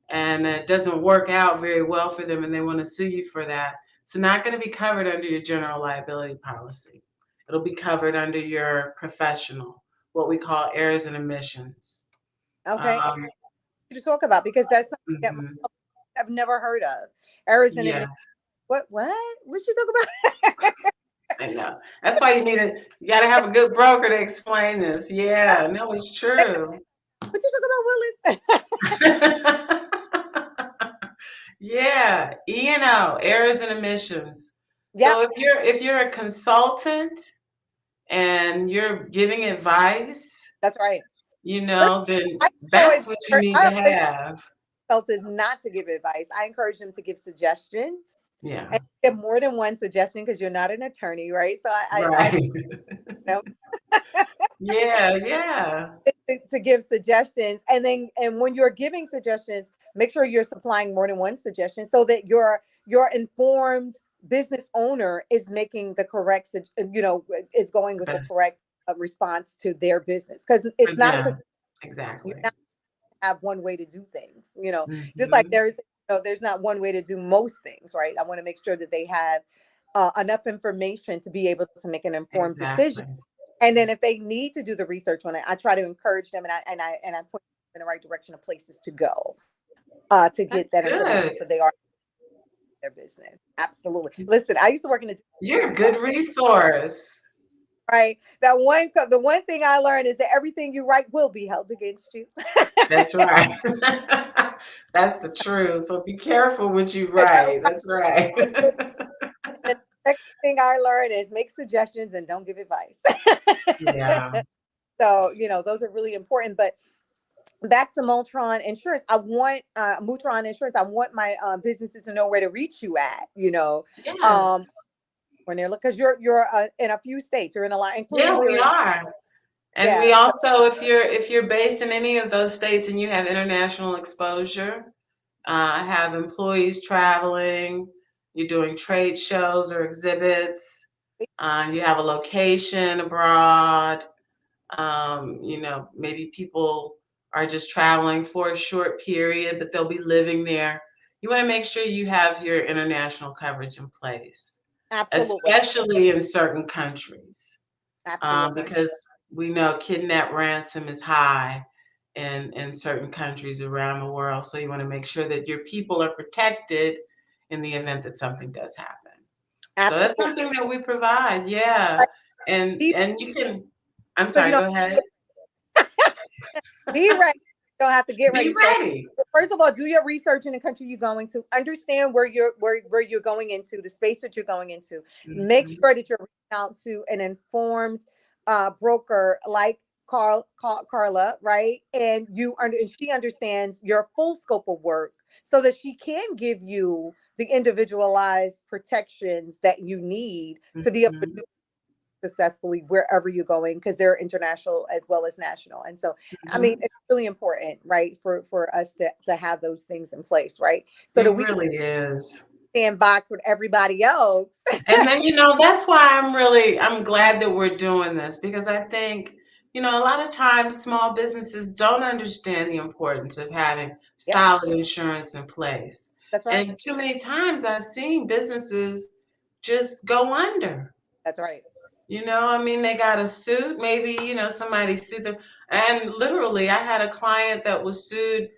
and it doesn't work out very well for them and they want to sue you for that, it's not going to be covered under your general liability policy. It'll be covered under your professional, what we call errors and omissions. Okay, and Um, to talk about, because that's something that mhm. I've never heard of. Errors and Yeah, admission. What you talk about? I know. That's why you got to have a good broker to explain this. Yeah, no, it's true. What you talk about, Willis? Yeah, E&O, errors and omissions. Yep, So if you're a consultant and you're giving advice, that's right. First, then I that's always, what you need to I always have. tell is not to give advice. I encourage them to give suggestions, and Yeah, give more than one suggestion because you're not an attorney, right? So I right. you Yeah, yeah, to give suggestions, and when you're giving suggestions, make sure you're supplying more than one suggestion so that your informed business owner is making the correct, is going the with the best correct response to their business, because for it's not a them. quick. Exactly. Have one way to do things, just like Hmm. there's not one way to do most things, right? I want to make sure that they have enough information to be able to make an informed decision. Exactly. And then if they need to do the research on it, I try to encourage them, and I point them in the right direction of places to go to get That's that information good. so they are their business. Absolutely. Listen, I used to work in the You're a attorney's good office, resource. right? The one thing I learned is that everything you write will be held against you. That's right. That's the truth. So be careful what you You write. That's right. know? And the second thing I learned is make suggestions and don't give advice. Yeah. So, those are really important. But back to Mutron Insurance, Mutron Insurance. I want my businesses to know where to reach you at. Um, Yes. when they're because you're in a few states. You're in a lot, Yeah, including we here in are. And we yeah. So also, if you're based in any of those states and you have international exposure, have employees traveling, you're doing trade shows or exhibits, you have a location abroad, maybe people are just traveling for a short period, but they'll be living there. You want to make sure you have your international coverage in place, absolutely, especially in certain countries, absolutely, because we know kidnap ransom is high in certain countries around the world. So you want to make sure that your people are protected in the event that something does happen. So that's absolutely. something that we provide. Yeah. Like, And be, and you can, I'm so you sorry, don't go ahead. be ready. You don't have to get Be ready. So ready. first of all, do your research in the country you're going to. Understand where you're going into, the space that you're going into. Make Mhm. sure that you're reaching out to an informed broker like Carla, right? And she understands your full scope of work so that she can give you the individualized protections that you need to be able to Mhm. do successfully wherever you're going, because they're international as well as national. And so, I mean, Mhm. it's really important, right, for us to have those things in place, right, so that It we can really is. stand box with everybody else. And then, that's why I'm glad that we're doing this, because I think, a lot of times small businesses don't understand the importance of having Yep, solid insurance in place. that's right. And too many times I've seen businesses just go under. That's right. I mean, they got a suit, maybe, somebody sued them. And literally, I had a client that was sued,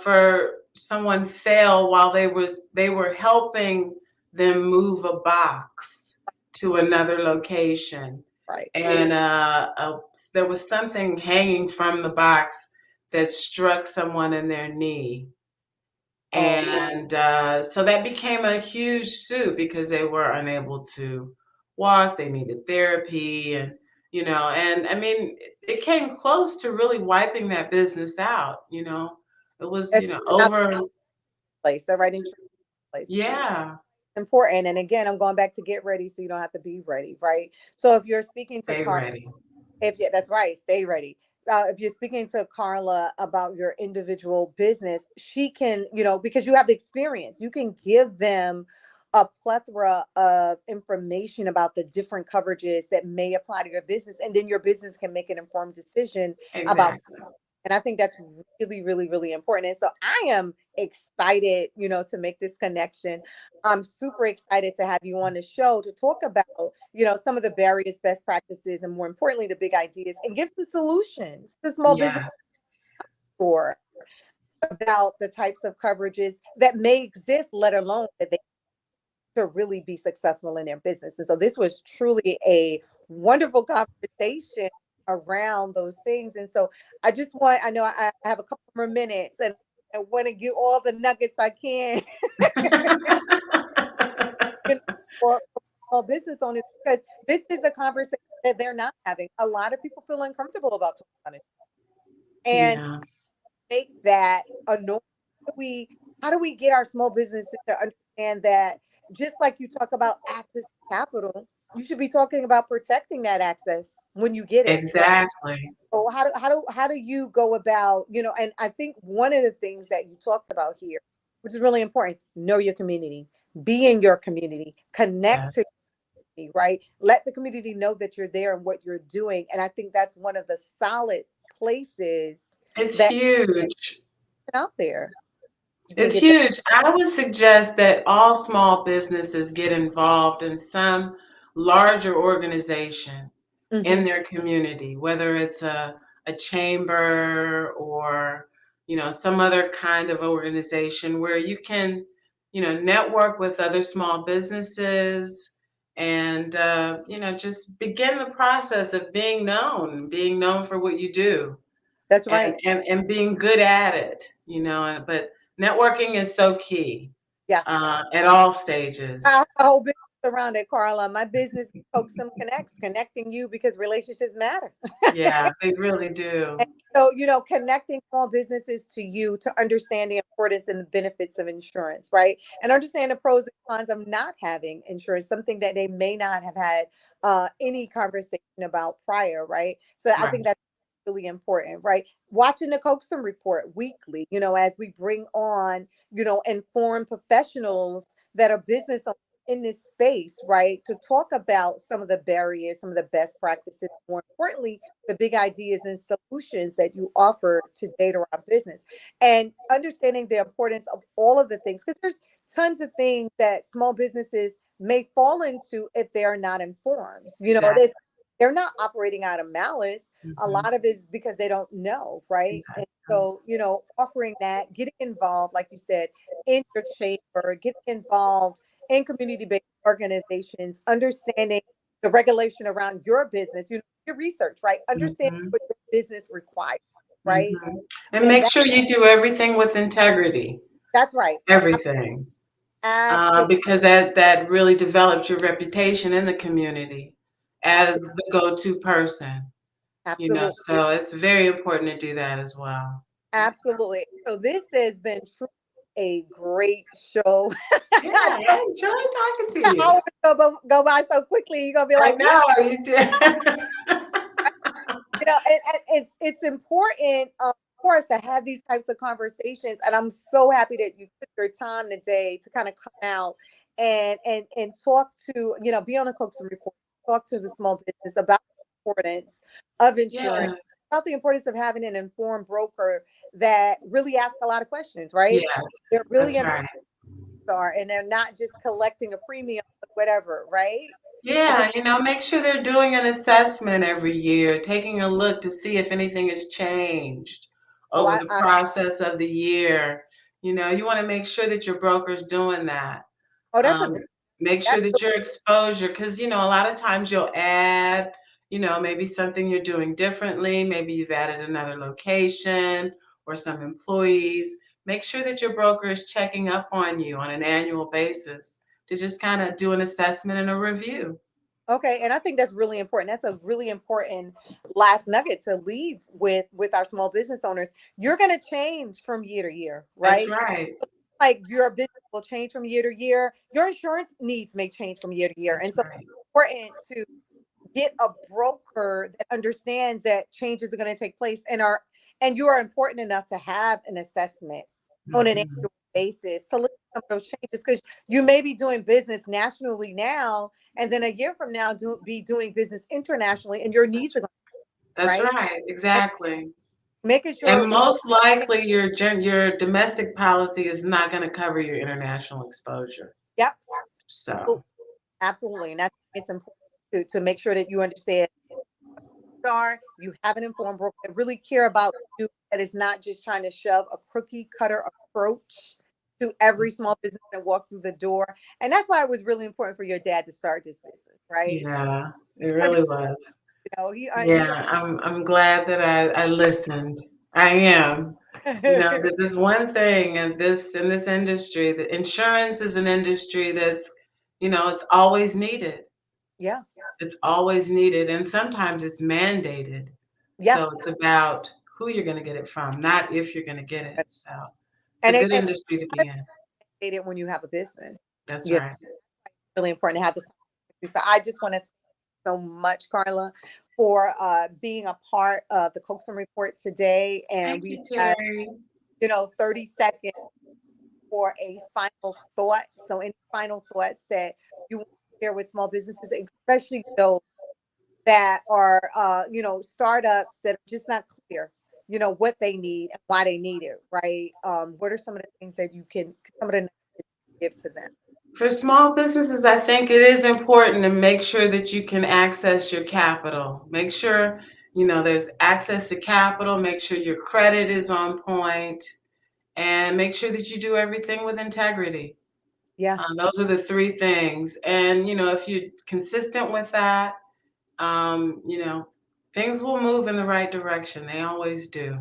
for someone fell while they were helping them move a box to another location. Right. And there was something hanging from the box that struck someone in their knee. Oh my. And so that became a huge suit because they were unable to walk. They needed therapy, and I mean, it came close to really wiping that business out. It was, That's not the over. place. The right insurance place. Yeah, Important. And again, I'm going back to get ready so you don't have to be ready, right? So if you're speaking to stay Carla, ready. if you, that's right, stay ready. If you're speaking to Carla about your individual business, she can, because you have the experience, you can give them a plethora of information about the different coverages that may apply to your business. And then your business can make an informed decision about. Exactly. And I think that's really, really, really important. And so I am excited, to make this connection. I'm super excited to have you on the show to talk about, some of the various best practices and more importantly, the big ideas and give some solutions to small business Yes. for about the types of coverages that may exist, let alone that they to really be successful in their business. And so this was truly a wonderful conversation around those things. And so I know I have a couple more minutes and I want to get all the nuggets I can you know, for small business owners, because this is a conversation that they're not having. A lot of people feel uncomfortable about talking about it. And Yeah, make that a norm. How do we get our small businesses to understand that just like you talk about access to capital, you should be talking about protecting that access when you get it, right? exactly. So how do you go about, and I think one of the things that you talked about here, which is really important, know your community, be in your community, connect to Yes. me, right? Let the community know that you're there and what you're doing. And I think that's one of the solid places It's that huge. out there. You can It's get that. huge. I would suggest that all small businesses get involved in some larger organization in Hmm. their community, whether it's a chamber or, some other kind of organization where you can, network with other small businesses and, just begin the process of being known for what you do That's and, right. and, and being good at it, but Networking is so key Yeah. at all I stages. whole business around it, Carla. My business, Coaxum Connects, connecting you because relationships matter. Yeah, they really do. And so, connecting small businesses to you to understand the importance and the benefits of insurance, right? And understand the pros and cons of not having insurance, something that they may not have had any conversation about prior, right? So I Right. think that's really important, right? Watching the Coaxum Report weekly, as we bring on, informed professionals that are business owners in this space, right? To talk about some of the barriers, some of the best practices, more importantly, the big ideas and solutions that you offer to data around business and understanding the importance of all of the things because there's tons of things that small businesses may fall into if they are not informed. Exactly. They're not operating out of malice. A Hmm. lot of it is because they don't know, right? And Exactly. so, offering that, getting involved, like you said, in your chamber, getting involved in community-based organizations, understanding the regulation around your business, your research, right? Understand Hmm. what your business requires, right? Hmm. And And make sure you do everything with integrity. that's right. Everything. Absolutely. Because that really develops your reputation in the community as Absolutely. the go-to person. Absolutely. So it's very important to do that as well. Absolutely. So this has been truly a great show. Yeah, I I enjoy talking to the you. hours go by so quickly. You're gonna be I like, what? know you did. And it's important, of course, to have these types of conversations. And I'm so happy that you took your time today to kind of come out and talk to, be on a Coaxum Report, talk to the small business about the importance of insurance, Yeah. about the importance of having an informed broker that really asks a lot of questions, right? Yes, They're really that's in right. are and they're not just collecting a premium, whatever, right? I think, Yeah, make sure they're doing an assessment every year, taking a look to see if anything has changed oh, over the process of the year. You want to make sure that your broker's doing that. oh, that's a Um, great, make sure that's that your exposure, because a lot of times you'll add, maybe something you're doing differently. Maybe you've added another location or some employees. Make sure that your broker is checking up on you on an annual basis to just kind of do an assessment and a review. okay. And I think that's really important. That's a really important last nugget to leave with our small business owners. You're going to change from year to year, That's right? right. Like your business will change from year to year. Your insurance needs may change from year to year, That's and so right. it's important to get a broker that understands that changes are going to take place and you are important enough to have an assessment on an Hmm. annual basis to look at some of those changes because you may be doing business nationally now and then a year from now be doing business internationally and your needs That's are going that's right right. and Exactly. making And sure most likely your domestic policy is not going to cover your international exposure. yep, So, absolutely, and that's it's important to make sure that you understand are, you have an informed broker that really care about you, that is not just trying to shove a cookie cutter approach to every small business that walk through the door. And that's why it was really important for your dad to start this business, right? yeah, it I really was. he Yeah, I'm glad that I listened. I am. This is one thing in this industry. The insurance is an industry that's, it's always needed. yeah, It's always needed, and sometimes it's mandated. yeah. So it's about who you're going to get it from, not if you're going to get it. So it's a And good it industry to be in. when you have a business. That's Yeah, right. really important to have this. So I just want to thank you so much, Carla, for being a part of the Coaxum Report today. And Thank we you, have, Terry. 30 seconds for a final thought. So, any final thoughts that you want to share with small businesses, especially those that are, startups that are just not clear, what they need and why they need it, right? What are some of the things that some of the nuggets that you give to them? For small businesses, I think it is important to make sure that you can access your capital. Make sure, there's access to capital. Make sure your credit is on point, and make sure that you do everything with integrity. Yeah, Those are the three things. And, if you're consistent with that, things will move in the right direction. They always do.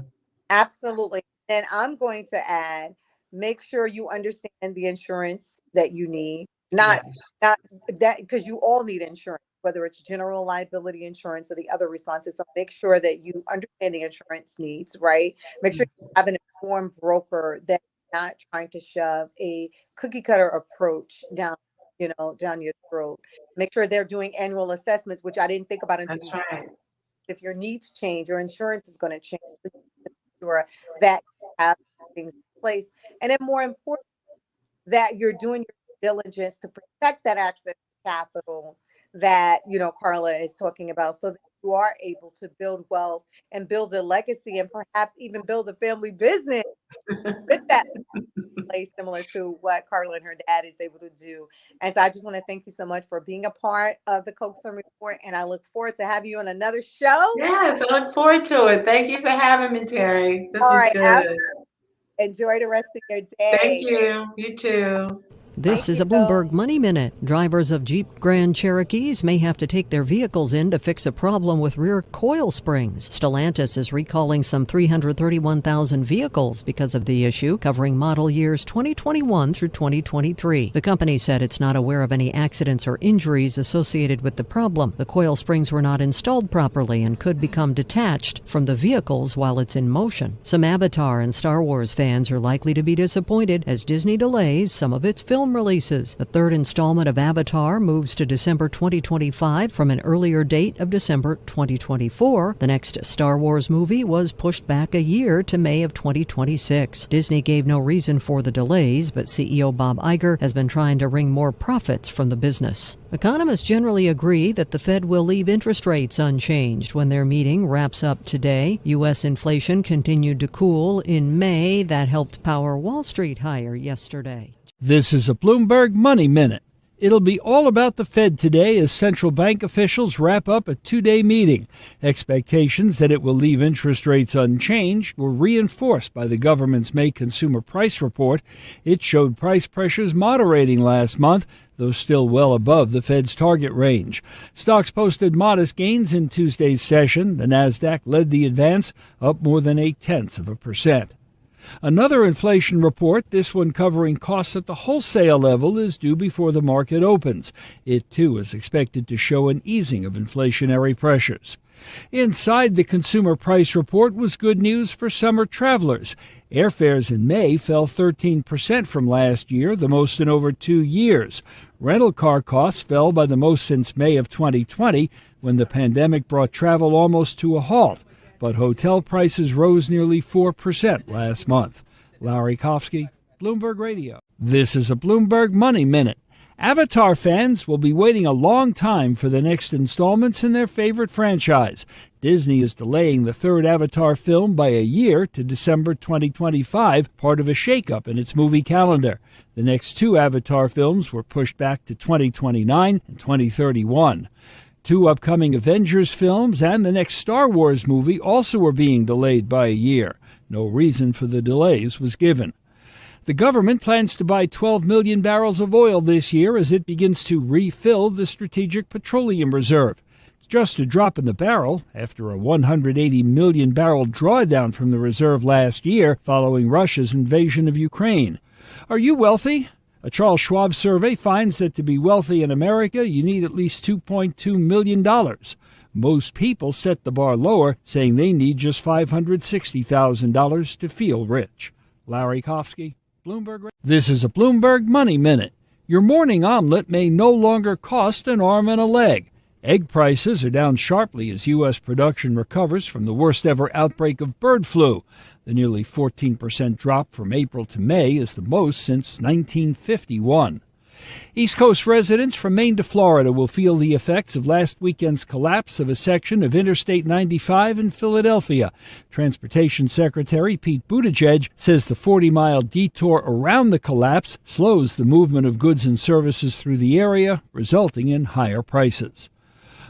absolutely. And I'm going to add make sure you understand the insurance that you need. Not Yes. not that, because you all need insurance, whether it's general liability insurance or the other responses. So make sure that you understand the insurance needs, right? Make sure you have an informed broker that's not trying to shove a cookie cutter approach down your throat. Make sure they're doing annual assessments, which I didn't think about until That's you just, right. if your needs change, your insurance is going to change. So sure that you have things in place. And then more important, that you're doing your diligence to protect that access to capital that, Carla is talking about, so that you are able to build wealth and build a legacy and perhaps even build a family business with that place, similar to what Carla and her dad is able to do. And so I just want to thank you so much for being a part of the Coaxum Report. And I look forward to having you on another show. Yes, I look forward to it. Thank you for having me, Terry. This All was right. good. Enjoy the rest of your Thank day. you. You too. Thank This is you. a Bloomberg Money Minute. Drivers of Jeep Grand Cherokees may have to take their vehicles in to fix a problem with rear coil springs. Stellantis is recalling some 331,000 vehicles because of the issue, covering model years 2021 through 2023. The company said it's not aware of any accidents or injuries associated with the problem. The coil springs were not installed properly and could become detached from the vehicles while it's in motion. Some Avatar and Star Wars fans are likely to be disappointed as Disney delays some of its film releases. The third installment of Avatar moves to December 2025 from an earlier date of December 2024. The next Star Wars movie was pushed back a year to May of 2026. Disney gave no reason for the delays, but CEO Bob Iger has been trying to wring more profits from the business. Economists generally agree that the Fed will leave interest rates unchanged when their meeting wraps up today. U.S. inflation continued to cool in May. That helped power Wall Street higher yesterday. This is a Bloomberg Money Minute. It'll be all about the Fed today as central bank officials wrap up a two-day meeting. Expectations that it will leave interest rates unchanged were reinforced by the government's May consumer price report. It showed price pressures moderating last month, though still well above the Fed's target range. Stocks posted modest gains in Tuesday's session. The Nasdaq led the advance, up more than 0.8%. Another inflation report, this one covering costs at the wholesale level, is due before the market opens. It, too, is expected to show an easing of inflationary pressures. Inside the consumer price report was good news for summer travelers. Airfares in May fell 13% from last year, the most in over 2 years. Rental car costs fell by the most since May of 2020, when the pandemic brought travel almost to a halt. But hotel prices rose nearly 4% last month. Larry Kofsky, Bloomberg Radio. This is a Bloomberg Money Minute. Avatar fans will be waiting a long time for the next installments in their favorite franchise. Disney is delaying the third Avatar film by a year to December 2025, part of a shakeup in its movie calendar. The next two Avatar films were pushed back to 2029 and 2031. Two upcoming Avengers films and the next Star Wars movie also are being delayed by a year. No reason for the delays was given. The government plans to buy 12 million barrels of oil this year as it begins to refill the Strategic Petroleum Reserve. It's just a drop in the barrel after a 180 million barrel drawdown from the reserve last year following Russia's invasion of Ukraine. Are you wealthy? A Charles Schwab survey finds that to be wealthy in America, you need at least $2.2 million. Most people set the bar lower, saying they need just $560,000 to feel rich. Larry Kofsky, Bloomberg. This is a Bloomberg Money Minute. Your morning omelet may no longer cost an arm and a leg. Egg prices are down sharply as U.S. production recovers from the worst-ever outbreak of bird flu. The nearly 14% drop from April to May is the most since 1951. East Coast residents from Maine to Florida will feel the effects of last weekend's collapse of a section of Interstate 95 in Philadelphia. Transportation Secretary Pete Buttigieg says the 40-mile detour around the collapse slows the movement of goods and services through the area, resulting in higher prices.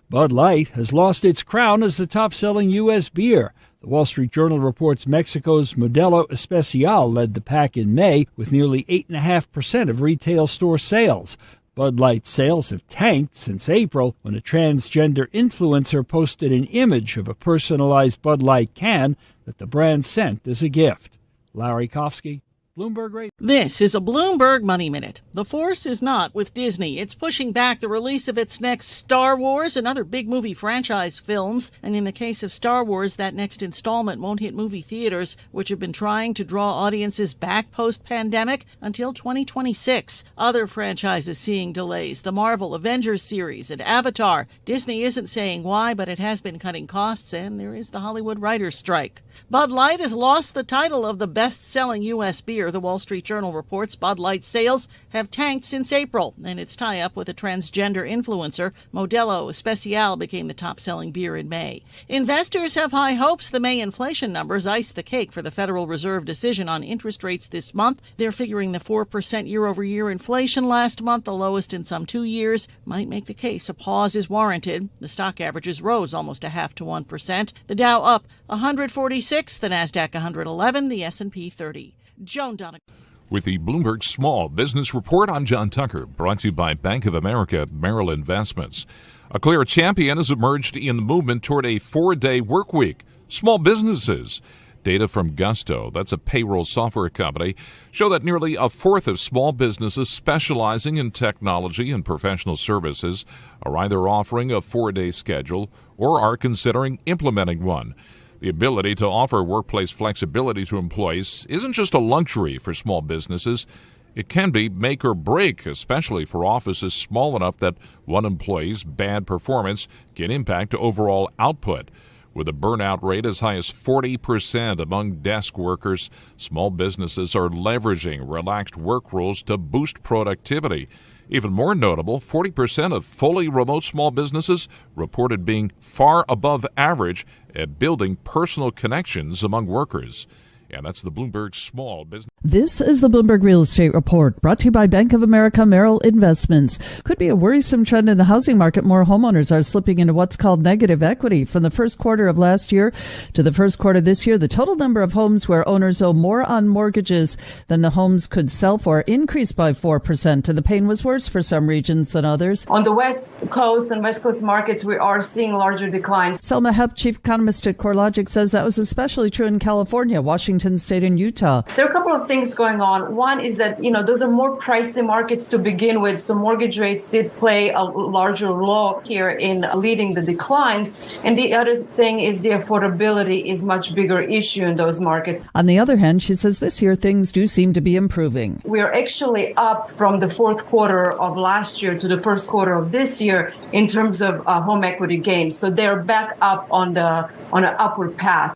Bud Light has lost its crown as the top-selling U.S. beer. The Wall Street Journal reports Mexico's Modelo Especial led the pack in May with nearly 8.5% of retail store sales. Bud Light sales have tanked since April when a transgender influencer posted an image of a personalized Bud Light can that the brand sent as a gift. Larry Kofsky, Bloomberg Radio. This is a Bloomberg Money Minute. The force is not with Disney. It's pushing back the release of its next Star Wars and other big movie franchise films. And in the case of Star Wars, that next installment won't hit movie theaters, which have been trying to draw audiences back post-pandemic until 2026. Other franchises seeing delays, the Marvel Avengers series and Avatar. Disney isn't saying why, but it has been cutting costs, and there is the Hollywood writers' strike. Bud Light has lost the title of the best-selling U.S. beer. The Wall Street Journal reports Bud Light sales have tanked since April, and its tie-up with a transgender influencer, Modelo Especial, became the top-selling beer in May. Investors have high hopes the May inflation numbers ice the cake for the Federal Reserve decision on interest rates this month. They're figuring the 4% year-over-year inflation last month, the lowest in some 2 years, might make the case a pause is warranted. The stock averages rose almost 0.5 to 1%. The Dow up 146, the Nasdaq 111, the S&P 30. Joan Donegan. With the Bloomberg Small Business Report, I'm John Tucker, brought to you by Bank of America Merrill Investments. A clear champion has emerged in the movement toward a 4-day work week. Small businesses. Data from Gusto, that's a payroll software company, show that nearly a fourth of small businesses specializing in technology and professional services are either offering a 4-day schedule or are considering implementing one. The ability to offer workplace flexibility to employees isn't just a luxury for small businesses. It can be make or break, especially for offices small enough that one employee's bad performance can impact overall output. With a burnout rate as high as 40% among desk workers, small businesses are leveraging relaxed work rules to boost productivity. Even more notable, 40% of fully remote small businesses reported being far above average at building personal connections among workers. And that's the Bloomberg Small Business. This is the Bloomberg Real Estate Report, brought to you by Bank of America Merrill Investments. Could be a worrisome trend in the housing market. More homeowners are slipping into what's called negative equity. From the first quarter of last year to the first quarter this year, the total number of homes where owners owe more on mortgages than the homes could sell for increased by 4%, and the pain was worse for some regions than others. On the West Coast and West Coast markets, we are seeing larger declines. Selma Hepp, chief economist at CoreLogic, says that was especially true in California, Washington State, and Utah. There are a couple of things going on. One is that, those are more pricey markets to begin with, so mortgage rates did play a larger role here in leading the declines. And the other thing is the affordability is much bigger issue in those markets. On the other hand, she says this year things do seem to be improving. We are actually up from the fourth quarter of last year to the first quarter of this year in terms of home equity gains. So they're back up on an upward path.